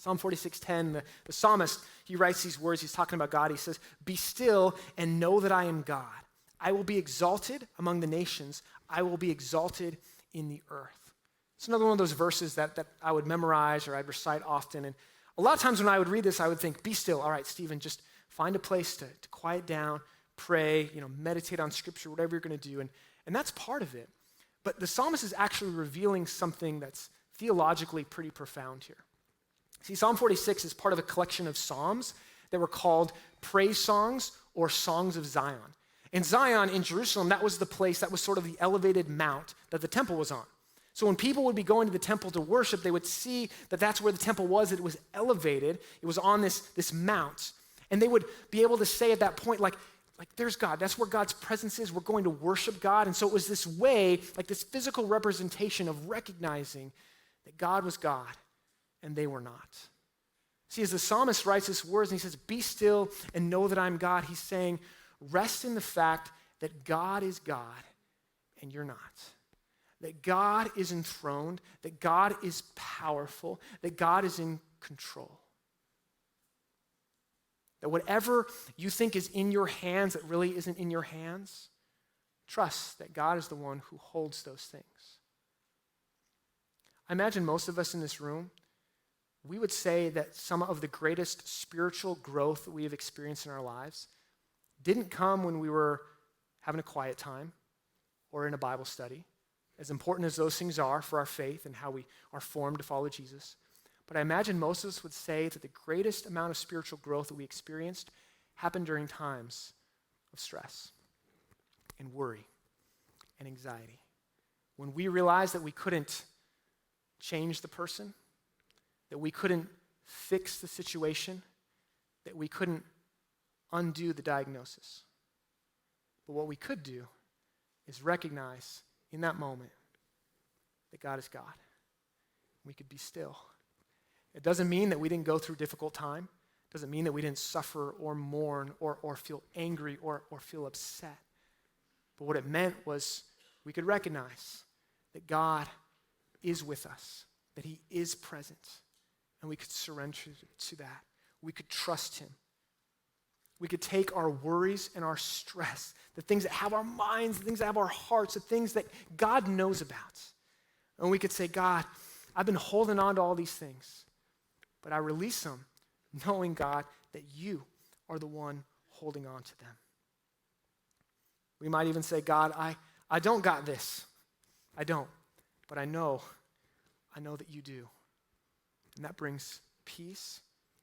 Psalm 46:10, the psalmist, he writes these words. He's talking about God. He says, "Be still and know that I am God. I will be exalted among the nations. I will be exalted in the earth." It's another one of those verses that I would memorize or I'd recite often. And a lot of times when I would read this, I would think, be still. All right, Stephen, just find a place to quiet down, pray, meditate on scripture, whatever you're going to do. And that's part of it. But the psalmist is actually revealing something that's theologically pretty profound here. See, Psalm 46 is part of a collection of psalms that were called praise songs or songs of Zion. And Zion in Jerusalem, that was the place, that was sort of the elevated mount that the temple was on. So when people would be going to the temple to worship, they would see that that's where the temple was, that it was elevated. It was on this mount. And they would be able to say at that point, like there's God. That's where God's presence is. We're going to worship God. And so it was this way, like this physical representation of recognizing that God was God and they were not. See, as the psalmist writes his words and he says, "Be still and know that I'm God," he's saying, rest in the fact that God is God and you're not. That God is enthroned, that God is powerful, that God is in control. That whatever you think is in your hands that really isn't in your hands, trust that God is the one who holds those things. I imagine most of us in this room, we would say that some of the greatest spiritual growth that we have experienced in our lives didn't come when we were having a quiet time or in a Bible study, as important as those things are for our faith and how we are formed to follow Jesus. But I imagine most of us would say that the greatest amount of spiritual growth that we experienced happened during times of stress and worry and anxiety. When we realized that we couldn't change the person, that we couldn't fix the situation, that we couldn't undo the diagnosis. But what we could do is recognize in that moment that God is God. We could be still. It doesn't mean that we didn't go through difficult time. It doesn't mean that we didn't suffer or mourn or feel angry or feel upset. But what it meant was we could recognize that God is with us, that he is present, and we could surrender to that. We could trust him. We could take our worries and our stress, the things that have our minds, the things that have our hearts, the things that God knows about. And we could say, God, I've been holding on to all these things, but I release them, knowing, God, that you are the one holding on to them. We might even say, God, I don't got this. I don't. But I know that you do. And that brings peace,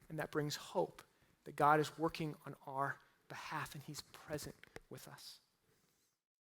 and that brings hope that God is working on our behalf and he's present with us.